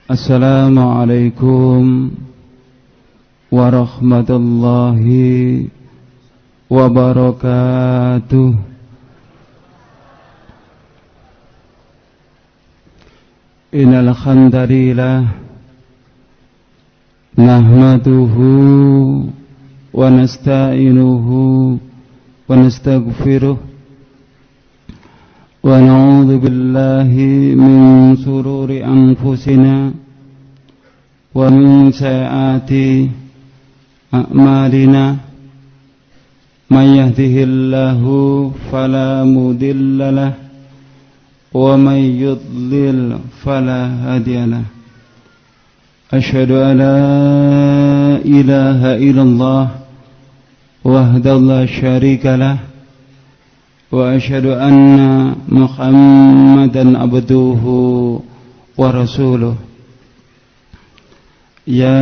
Assalamualaikum warahmatullahi wabarakatuh. Innal hamdalillah nahmaduhu wa nasta'inuhu wa nastaghfiruh wa na'udzu billahi min sururi anfusina wa min sayyiati a'malina may yahdihillahu fala mudilla lahu wa may yudlil fala hadiya lahu. Asyhadu an la ilaha illallah wahdahu la syarika lahu wa asyhadu anna Muhammadan abduhu wa rasuluh. Ya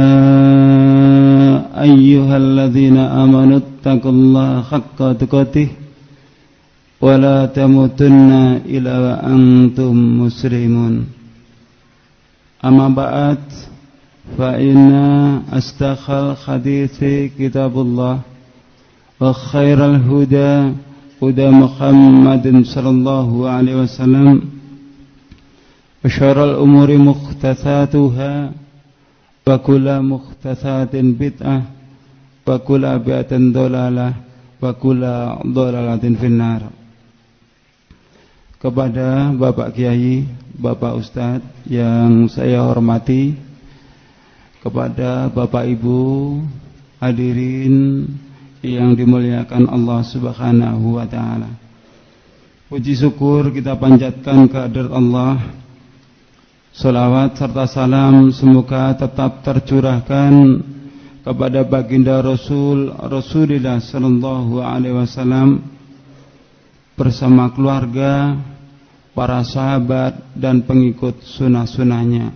ayyuhalladzina amanu taqullaha haqqa tuqatih wa la tamutunna illa wa antum muslimun. Amma ba'd, fa inna asdaqal hadithi kitabullah wa khairal huda huda Muhammadin sallallahu alaihi wasallam wa syarrul umuri muhdatsatuha wa kullu muhdatsatin bid'ah wa kullu bid'atin dhalalah wa kullu dhalalatin finnar. Kepada Bapak Kiai, Bapak Ustadz yang saya hormati, kepada Bapak Ibu hadirin yang dimuliakan Allah Subhanahu wa ta'ala, puji syukur kita panjatkan kehadirat Allah. Salawat serta salam semoga tetap tercurahkan kepada baginda Rasulullah sallallahu alaihi wasallam bersama keluarga, para sahabat dan pengikut sunnah-sunnahnya.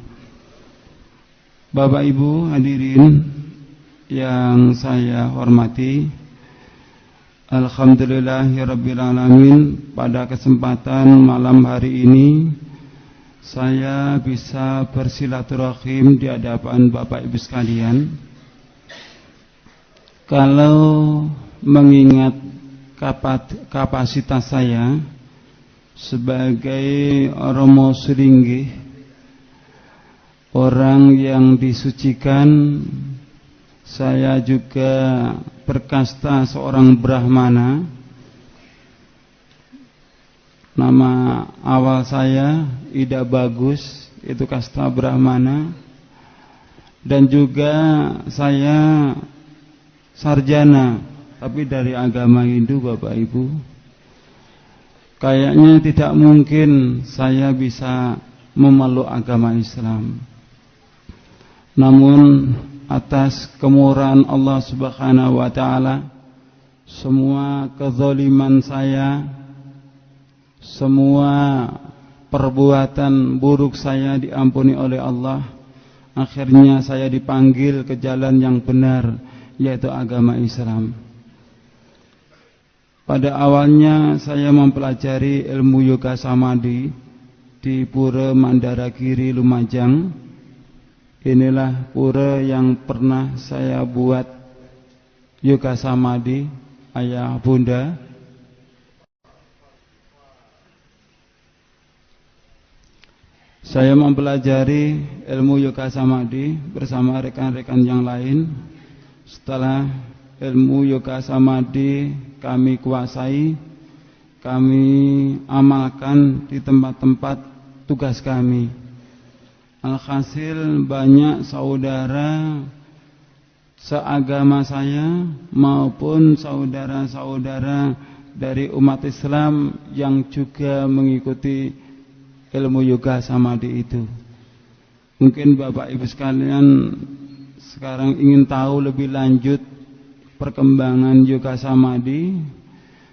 Bapak Ibu hadirin yang saya hormati, alhamdulillahirrabbilalamin, pada kesempatan malam hari ini saya bisa bersilaturahim di hadapan Bapak Ibu sekalian. Kalau mengingat kapasitas saya sebagai Romo Suringgih, orang yang disucikan, saya juga berkasta seorang Brahmana. Nama awal saya Ida Bagus, itu kasta Brahmana. Dan juga saya sarjana, tapi dari agama Hindu, Bapak Ibu. Kayaknya tidak mungkin saya bisa memeluk agama Islam. Namun atas kemurahan Allah Subhanahu wa ta'ala, semua kezaliman saya, semua perbuatan buruk saya diampuni oleh Allah. Akhirnya saya dipanggil ke jalan yang benar, yaitu agama Islam. Pada awalnya saya mempelajari ilmu yoga samadhi di Pura Mandaragiri, Lumajang. Inilah pura yang pernah saya buat yoga samadhi, ayah bunda. Saya mempelajari ilmu yoga samadhi bersama rekan-rekan yang lain. Setelah ilmu yoga samadhi kami kuasai, kami amalkan di tempat-tempat tugas kami. Alhasil banyak saudara seagama saya maupun saudara-saudara dari umat Islam yang juga mengikuti ilmu yoga samadhi itu. Mungkin Bapak Ibu sekalian sekarang ingin tahu lebih lanjut perkembangan yoga samadhi.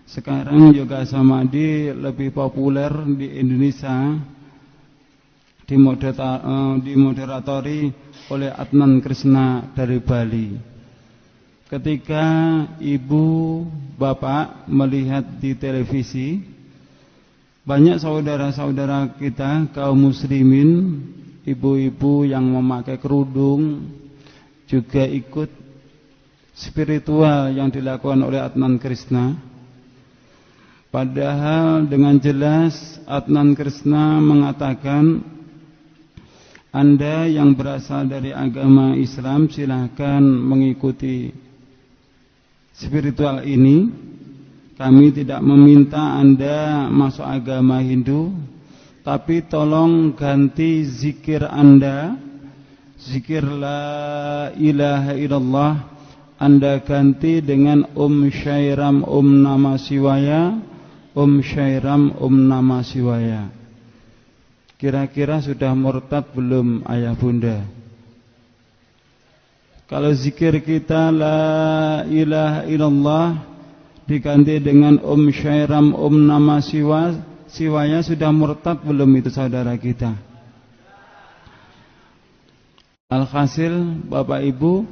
Sekarang yoga samadhi lebih populer di Indonesia, dimoderatori oleh Adnan Krishna dari Bali. Ketika ibu bapak melihat di televisi, banyak saudara-saudara kita kaum muslimin ibu-ibu yang memakai kerudung juga ikut spiritual yang dilakukan oleh Adnan Krishna. Padahal dengan jelas Adnan Krishna mengatakan, Anda yang berasal dari agama Islam silahkan mengikuti spiritual ini. Kami tidak meminta Anda masuk agama Hindu, tapi tolong ganti zikir Anda, zikir la ilaha illallah, Anda ganti dengan Syairam Namah Shivaya, Syairam Namah Shivaya. Kira-kira sudah murtad belum ayah bunda? Kalau zikir kita la ilaha illallah diganti dengan Syairam Namah Shivaya, sudah murtad belum itu saudara kita? Alhasil Bapak Ibu,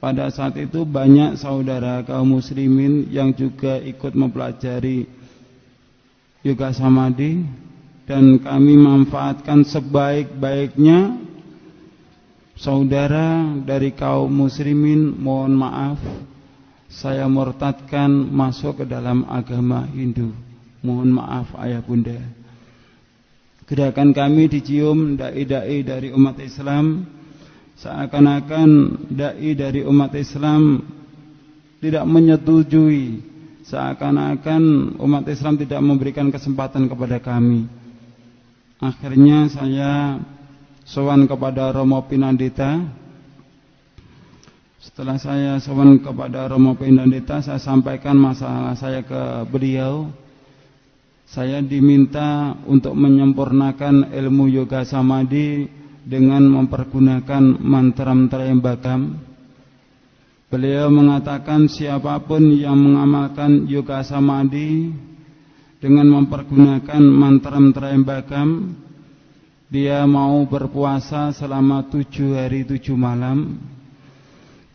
pada saat itu banyak saudara kaum muslimin yang juga ikut mempelajari yoga samadhi, dan kami manfaatkan sebaik-baiknya. Saudara dari kaum muslimin, mohon maaf, saya murtadkan masuk ke dalam agama Hindu. Mohon maaf ayah bunda. Gerakan kami dicium dai-dai dari umat Islam, seakan-akan dai dari umat Islam tidak menyetujui, seakan-akan umat Islam tidak memberikan kesempatan kepada kami. Akhirnya saya sowan kepada Romo Pinandita. Setelah saya sowan kepada Romo Pinandita, saya sampaikan masalah saya ke beliau. Saya diminta untuk menyempurnakan ilmu yoga samadhi dengan mempergunakan mantra-mantra Trayambakam. Beliau mengatakan siapapun yang mengamalkan yoga samadhi dengan mempergunakan mantra-mantra Trayambakam, dia mau berpuasa selama 7 hari 7 malam,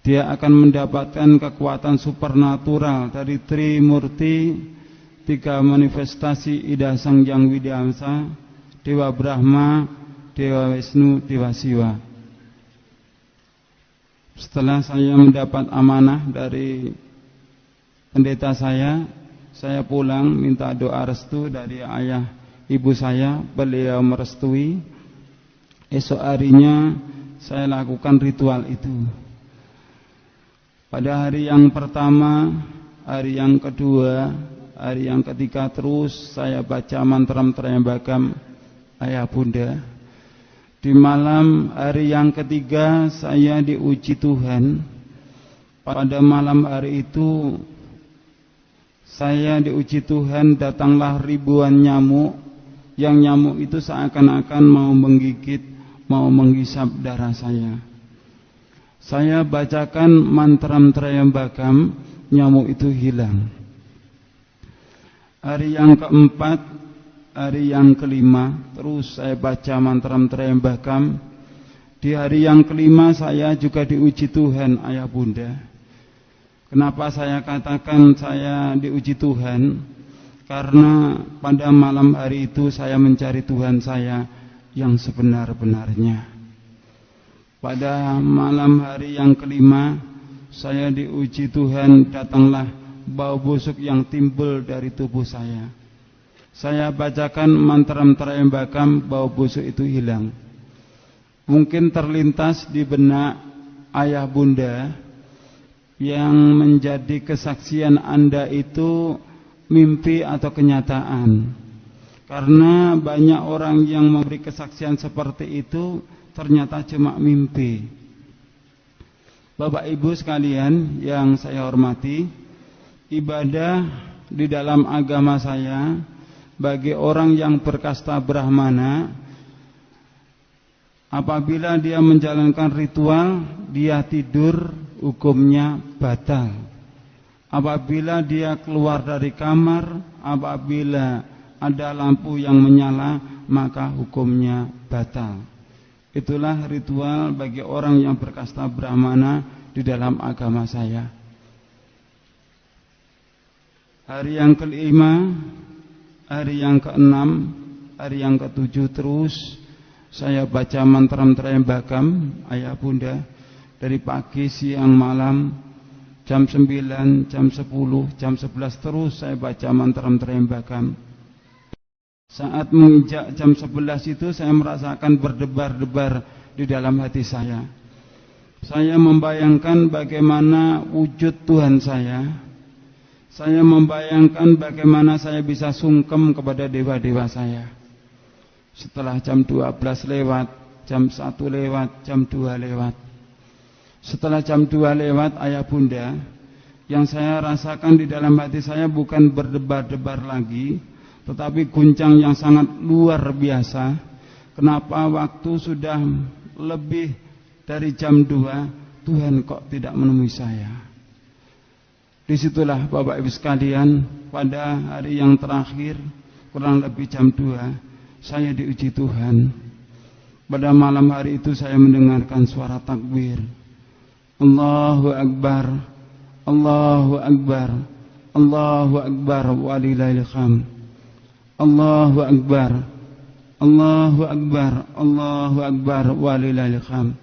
dia akan mendapatkan kekuatan supernatural dari Trimurti, 3 manifestasi Ida Sang Hyang Widyamsa, Dewa Brahma, Dewa Wisnu, Dewa Siwa. Setelah saya mendapat amanah dari pendeta saya pulang minta doa restu dari ayah ibu saya. Beliau merestui. Esok harinya saya lakukan ritual itu. Pada hari yang pertama, hari yang kedua, hari yang ketiga terus saya baca mantra-mantra Trayambakam ayah bunda. Di malam hari yang ketiga saya diuji Tuhan. Pada malam hari itu saya diuji Tuhan, datanglah ribuan nyamuk. Yang nyamuk itu seakan-akan mau menggigit, mau menghisap darah saya. Saya bacakan mantra-mantra Trayambakam, nyamuk itu hilang. Hari yang keempat, hari yang kelima, terus saya baca mantra-mantra Trayambakam. Di hari yang kelima saya juga diuji Tuhan ayah bunda. Kenapa saya katakan saya diuji Tuhan? Karena pada malam hari itu saya mencari Tuhan saya yang sebenar-benarnya. Pada malam hari yang kelima saya diuji Tuhan, datanglah bau busuk yang timbul dari tubuh saya. Saya bacakan mantra-mantra Trayambakam, bau busuk itu hilang. Mungkin terlintas di benak ayah bunda yang menjadi kesaksian Anda itu mimpi atau kenyataan. Karena banyak orang yang memberi kesaksian seperti itu ternyata cuma mimpi. Bapak Ibu sekalian yang saya hormati, ibadah di dalam agama saya bagi orang yang berkasta Brahmana, apabila dia menjalankan ritual, dia tidur, hukumnya batal. Apabila dia keluar dari kamar, apabila ada lampu yang menyala, maka hukumnya batal. Itulah ritual bagi orang yang berkasta Brahmana di dalam agama saya. Hari yang kelima, hari yang keenam, hari yang ketujuh terus Saya baca mantra Trayembakam ayah bunda dari pagi, siang, malam, jam 9, jam 10, jam 11 terus saya baca mantra Trayembakam. Saat menginjak jam 11 itu saya merasakan berdebar-debar di dalam hati saya. Saya membayangkan bagaimana wujud Tuhan saya. Saya membayangkan bagaimana saya bisa sungkem kepada dewa-dewa saya. Setelah jam 12 lewat, jam 1 lewat, jam 2 lewat. Setelah jam 2 lewat, ayah bunda, yang saya rasakan di dalam hati saya bukan berdebar-debar lagi, tetapi guncang yang sangat luar biasa. Kenapa waktu sudah lebih dari jam 2, Tuhan kok tidak menemui saya? Disitulah Bapak Ibu sekalian, pada hari yang terakhir, kurang lebih jam 2, saya diuji Tuhan. Pada malam hari itu saya mendengarkan suara takbir. Allahu Akbar, Allahu Akbar, Allahu Akbar, walillahil hamd. Allahu Akbar, Allahu Akbar, Allahu Akbar, walillahil hamd.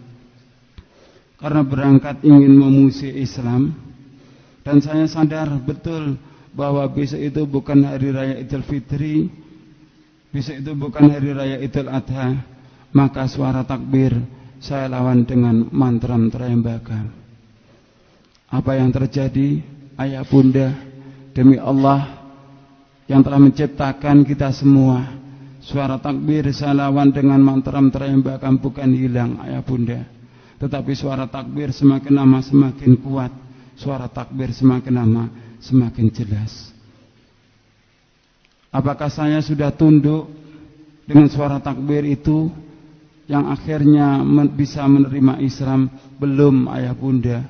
Karena berangkat ingin memuji Islam, dan saya sadar betul bahwa besok itu bukan hari raya Idul Fitri, besok itu bukan hari raya Idul Adha, maka suara takbir saya lawan dengan mantra Trayembakam. Apa yang terjadi, ayah bunda, demi Allah yang telah menciptakan kita semua, suara takbir saya lawan dengan mantra Trayembakam bukan hilang, ayah bunda, tetapi suara takbir semakin lama semakin kuat, suara takbir semakin lama semakin jelas. Apakah saya sudah tunduk dengan suara takbir itu yang akhirnya bisa menerima Islam? Belum, ayah bunda.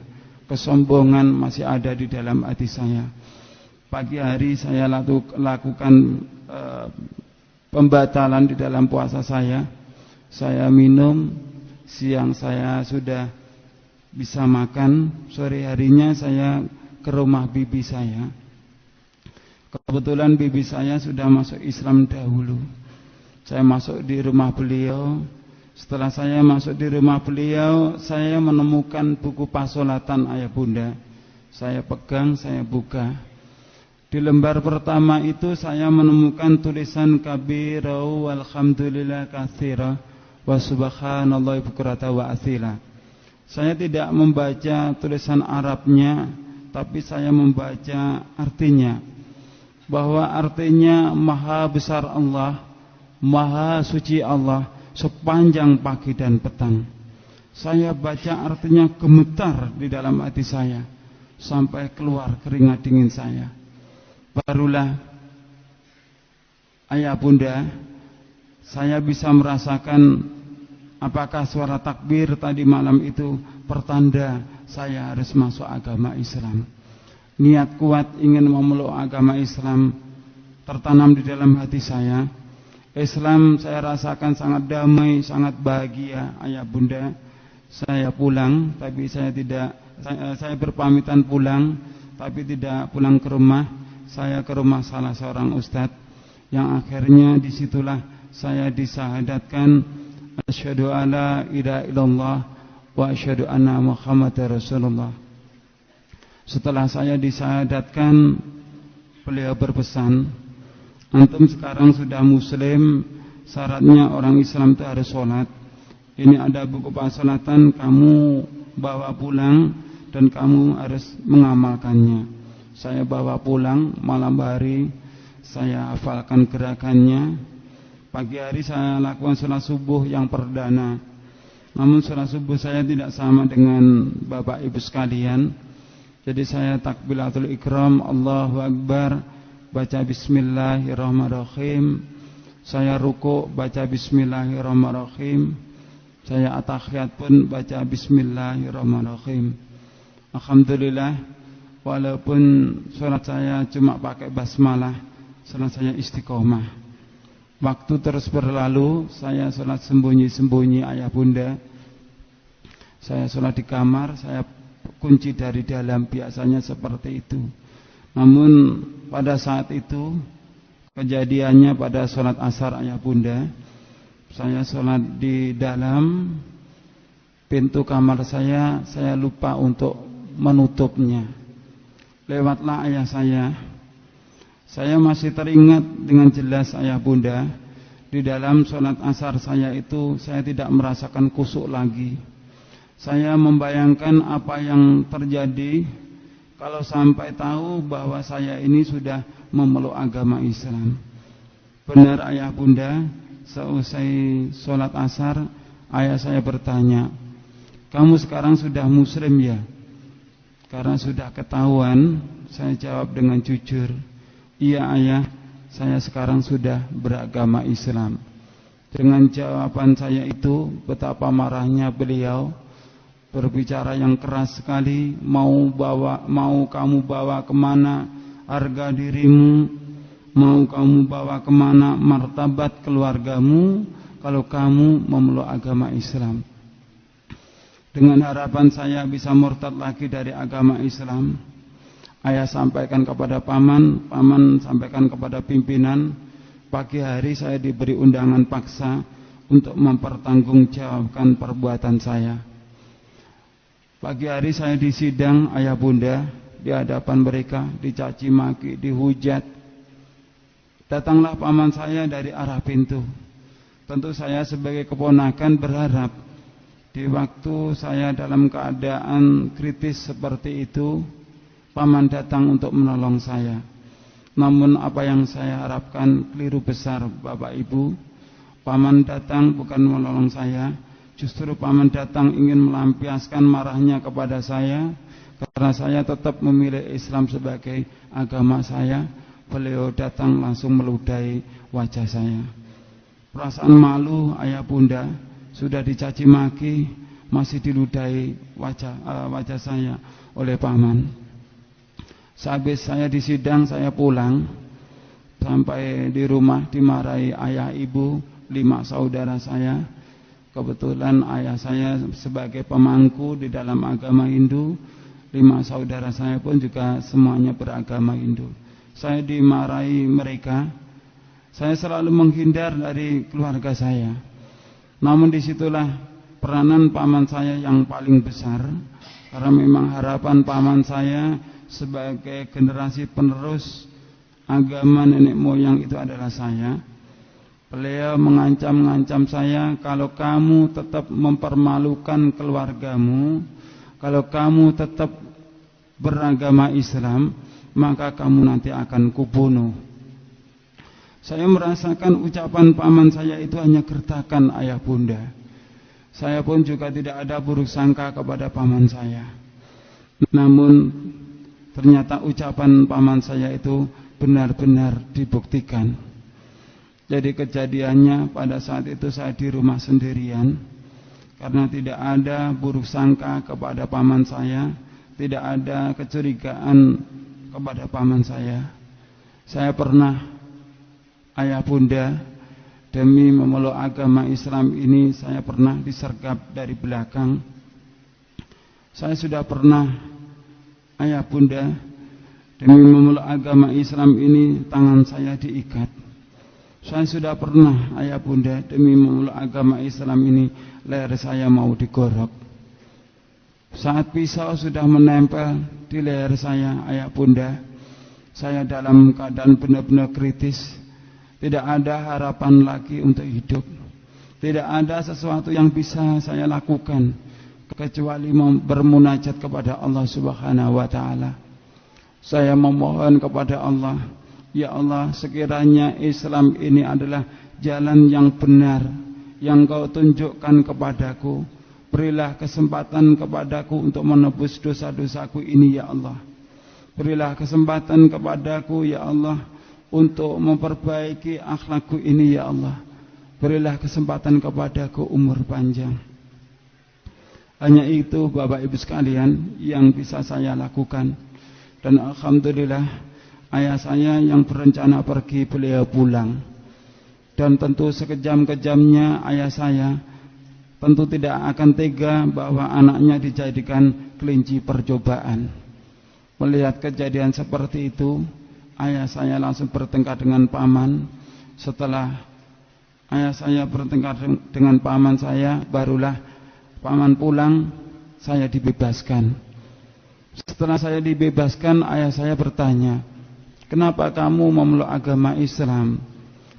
Kesombongan masih ada di dalam hati saya. Pagi hari saya lakukan pembatalan di dalam puasa saya. Saya minum, siang saya sudah bisa makan, sore harinya saya ke rumah bibi saya. Kebetulan bibi saya sudah masuk Islam dahulu. Saya masuk di rumah beliau. Setelah saya masuk di rumah beliau, saya menemukan buku pasolatan ayah bunda. Saya pegang, saya buka. Di lembar pertama itu saya menemukan tulisan kabirau walhamdulillah katsira wa subhanallahi bukrata wa asila. Saya tidak membaca tulisan Arabnya, tapi saya membaca artinya. Bahwa artinya maha besar Allah, maha suci Allah sepanjang pagi dan petang. Saya baca artinya gemetar di dalam hati saya sampai keluar keringat dingin saya. Barulah ayah bunda, saya bisa merasakan apakah suara takbir tadi malam itu pertanda saya harus masuk agama Islam. Niat kuat ingin memeluk agama Islam tertanam di dalam hati saya. Islam saya rasakan sangat damai, sangat bahagia, ayah bunda. Saya pulang, tapi saya berpamitan pulang, tapi tidak pulang ke rumah. Saya ke rumah salah seorang ustadz, yang akhirnya disitulah saya disahadatkan asyhadu alla ilaha illallah wa asyhadu anna Muhammadar Rasulullah. Setelah saya disahadatkan, beliau berpesan, antum sekarang sudah muslim, syaratnya orang Islam itu harus sholat. Ini ada buku pasolatan, kamu bawa pulang dan kamu harus mengamalkannya. Saya bawa pulang malam hari, saya hafalkan gerakannya. Pagi hari saya lakukan sholat subuh yang perdana. Namun sholat subuh saya tidak sama dengan bapak ibu sekalian. Jadi saya takbiratul ikram, Allahu Akbar, baca bismillahirrahmanirrahim. Saya ruku, baca bismillahirrahmanirrahim. Saya at-tahiyat pun baca bismillahirrahmanirrahim. Alhamdulillah, walaupun sholat saya cuma pakai basmalah, sholat saya istiqomah. Waktu terus berlalu, saya sholat sembunyi-sembunyi ayah bunda. Saya sholat di kamar, saya kunci dari dalam, biasanya seperti itu. Namun pada saat itu kejadiannya pada sholat asar ayah bunda, Saya sholat di dalam, pintu kamar saya lupa untuk menutupnya. Lewatlah ayah saya. Saya masih teringat dengan jelas ayah bunda, di dalam sholat asar saya itu saya tidak merasakan khusyuk lagi. Saya membayangkan apa yang terjadi kalau sampai tahu bahwa saya ini sudah memeluk agama Islam. Benar ayah bunda, seusai sholat asar ayah saya bertanya, "Kamu sekarang sudah muslim ya?" Karena sudah ketahuan, saya jawab dengan jujur, "Iya ayah, saya sekarang sudah beragama Islam." Dengan jawaban saya itu, betapa marahnya beliau, berbicara yang keras sekali, mau kamu bawa kemana harga dirimu, mau kamu bawa kemana martabat keluargamu, kalau kamu memeluk agama Islam. Dengan harapan saya bisa murtad lagi dari agama Islam, ayah sampaikan kepada paman, paman sampaikan kepada pimpinan. Pagi hari saya diberi undangan paksa untuk mempertanggungjawabkan perbuatan saya. Pagi hari saya disidang ayah bunda, di hadapan mereka, dicaci maki, dihujat. Datanglah paman saya dari arah pintu. Tentu saya sebagai keponakan berharap di waktu saya dalam keadaan kritis seperti itu, paman datang untuk menolong saya. Namun apa yang saya harapkan keliru besar Bapak Ibu. Paman datang bukan menolong saya, justru paman datang ingin melampiaskan marahnya kepada saya, karena saya tetap memilih Islam sebagai agama saya. Beliau datang langsung meludahi wajah saya. Perasaan malu ayah bunda, sudah dicaci maki, masih diludahi wajah saya oleh paman. Sehabis saya disidang, saya pulang. Sampai di rumah dimarahi ayah ibu, 5 saudara saya. Kebetulan ayah saya sebagai pemangku di dalam agama Hindu, 5 saudara saya pun juga semuanya beragama Hindu. Saya dimarahi mereka. Saya selalu menghindar dari keluarga saya. Namun disitulah peranan paman saya yang paling besar, karena memang harapan paman saya sebagai generasi penerus agama nenek moyang itu adalah saya. Beliau mengancam saya, kalau kamu tetap mempermalukan keluargamu, kalau kamu tetap beragama Islam, maka kamu nanti akan kubunuh. Saya merasakan ucapan paman saya itu hanya gertakan ayah bunda. Saya pun juga tidak ada buruk sangka kepada paman saya. Namun ternyata ucapan paman saya itu benar-benar dibuktikan. Jadi kejadiannya pada saat itu saya di rumah sendirian, karena tidak ada buruk sangka kepada paman saya, tidak ada kecurigaan kepada paman saya. Saya pernah ayah bunda, demi memeluk agama Islam ini saya pernah disergap dari belakang. Saya sudah pernah ayah bunda, demi memeluk agama Islam ini tangan saya diikat. Saya sudah pernah ayah bunda, demi memeluk agama Islam ini leher saya mau digorok. Saat pisau sudah menempel di leher saya ayah bunda, saya dalam keadaan benar-benar kritis. Tidak ada harapan lagi untuk hidup. Tidak ada sesuatu yang bisa saya lakukan kecuali bermunajat kepada Allah Subhanahu wa taala. Saya memohon kepada Allah, ya Allah, sekiranya Islam ini adalah jalan yang benar yang Kau tunjukkan kepadaku, berilah kesempatan kepadaku untuk menebus dosa-dosaku ini ya Allah. Berilah kesempatan kepadaku ya Allah untuk memperbaiki akhlakku ini ya Allah. Berilah kesempatan kepadaku umur panjang. Hanya itu Bapak Ibu sekalian yang bisa saya lakukan. Dan alhamdulillah ayah saya yang berencana pergi, beliau pulang. Dan tentu sekejam-kejamnya ayah saya tentu tidak akan tega bahwa anaknya dijadikan kelinci percobaan. Melihat kejadian seperti itu, ayah saya langsung bertengkar dengan paman. Setelah ayah saya bertengkar dengan paman saya, barulah paman pulang, saya dibebaskan. Setelah saya dibebaskan, ayah saya bertanya, kenapa kamu memeluk agama Islam?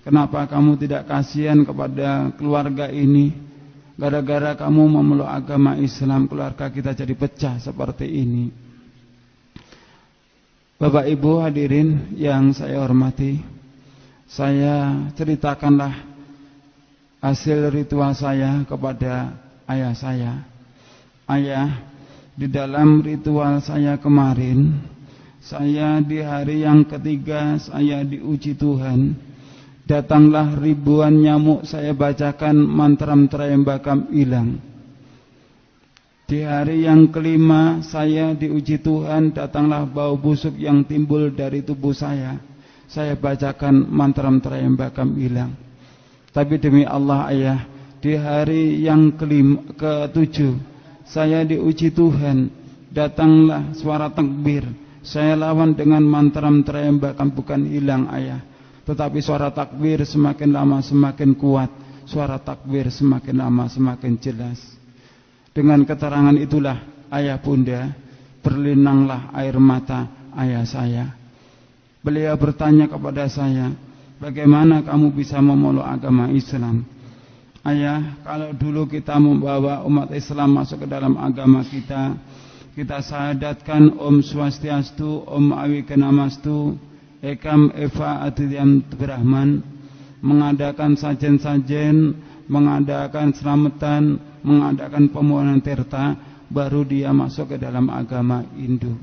Kenapa kamu tidak kasihan kepada keluarga ini? Gara-gara kamu memeluk agama Islam, keluarga kita jadi pecah seperti ini. Bapak Ibu hadirin yang saya hormati, saya ceritakanlah hasil ritual saya kepada ayah saya. Ayah, di dalam ritual saya kemarin, saya di hari yang ketiga saya diuji Tuhan. Datanglah ribuan nyamuk, saya bacakan mantram Trayembakam, hilang. Di hari yang kelima saya diuji Tuhan, datanglah bau busuk yang timbul dari tubuh saya. Saya bacakan mantram Trayembakam, hilang. Tapi demi Allah ayah, di hari yang ketujuh saya diuji Tuhan, datanglah suara takbir. Saya lawan dengan mantram Trayembakam, bukan hilang ayah. Tetapi suara takbir semakin lama semakin kuat, suara takbir semakin lama semakin jelas. Dengan keterangan itulah ayah bunda, berlinanglah air mata ayah saya. Beliau bertanya kepada saya, bagaimana kamu bisa memeluk agama Islam? Ayah, kalau dulu kita membawa umat Islam masuk ke dalam agama kita, kita syahadatkan Om Swastiastu, Om Awikenamastu, Ekam Eva Adityan Brahman, mengadakan sajen-sajen, mengadakan selamatan, mengadakan pemohonan tirta, baru dia masuk ke dalam agama Hindu.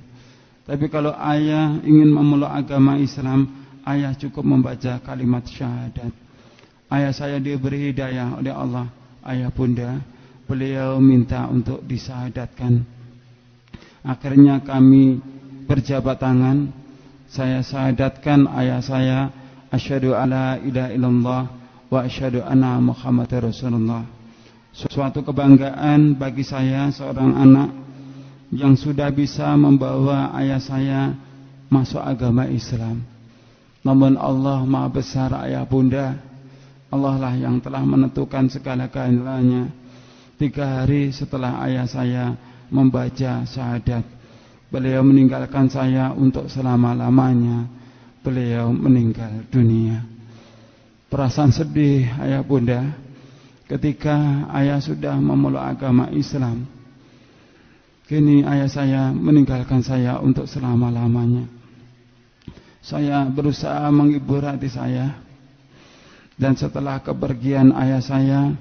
Tapi kalau ayah ingin memeluk agama Islam, ayah cukup membaca kalimat syahadat. Ayah saya diberi hidayah oleh Allah, ayah bunda, beliau minta untuk disyahadatkan. Akhirnya kami berjabat tangan, saya syahadatkan ayah saya, asyhadu alla ilaha illallah wa asyhadu anna Muhammadar Rasulullah. Suatu kebanggaan bagi saya, seorang anak yang sudah bisa membawa ayah saya masuk agama Islam. Namun Allah Maha Besar ayah bunda, Allah lah yang telah menentukan segala-galanya. 3 hari setelah ayah saya membaca syahadat, beliau meninggalkan saya untuk selama-lamanya. Beliau meninggal dunia. Perasaan sedih ayah bunda ketika ayah sudah memeluk agama Islam. Kini ayah saya meninggalkan saya untuk selama-lamanya. Saya berusaha menghibur hati saya. Dan setelah kepergian ayah saya,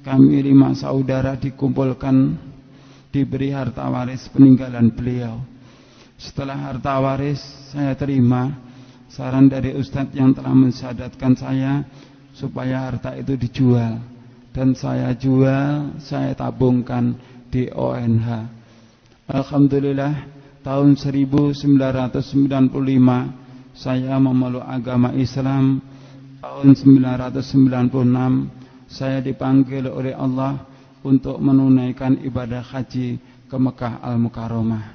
kami 5 saudara dikumpulkan, diberi harta waris peninggalan beliau. Setelah harta waris saya terima saran dari ustadz yang telah mensyahadatkan saya supaya harta itu dijual. Dan saya jual, saya tabungkan di ONH. Alhamdulillah, tahun 1995 saya memeluk agama Islam. Tahun 1996 saya dipanggil oleh Allah untuk menunaikan ibadah haji ke Mekah Al-Mukarramah.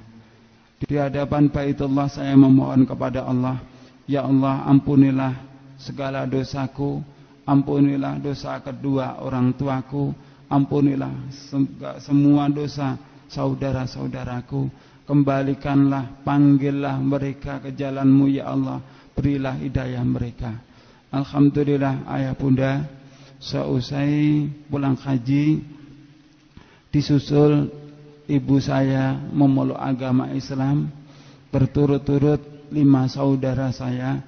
Di hadapan Baitullah saya memohon kepada Allah, ya Allah, ampunilah segala dosaku, ampunilah dosa kedua orang tuaku, ampunilah semua dosa saudara-saudaraku, kembalikanlah, panggillah mereka ke jalan-Mu ya Allah, berilah hidayah mereka. Alhamdulillah ayah bunda, seusai pulang haji disusul ibu saya memeluk agama Islam. Berturut-turut 5 saudara saya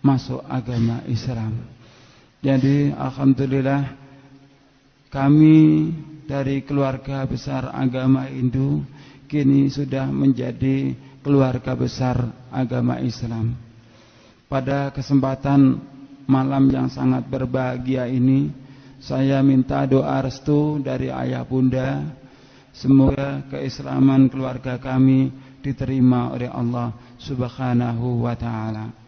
masuk agama Islam. Jadi alhamdulillah kami dari keluarga besar agama Hindu kini sudah menjadi keluarga besar agama Islam. Pada kesempatan malam yang sangat berbahagia ini, saya minta doa restu dari ayah bunda. Semoga keislaman keluarga kami diterima oleh Allah Subhanahu wa ta'ala.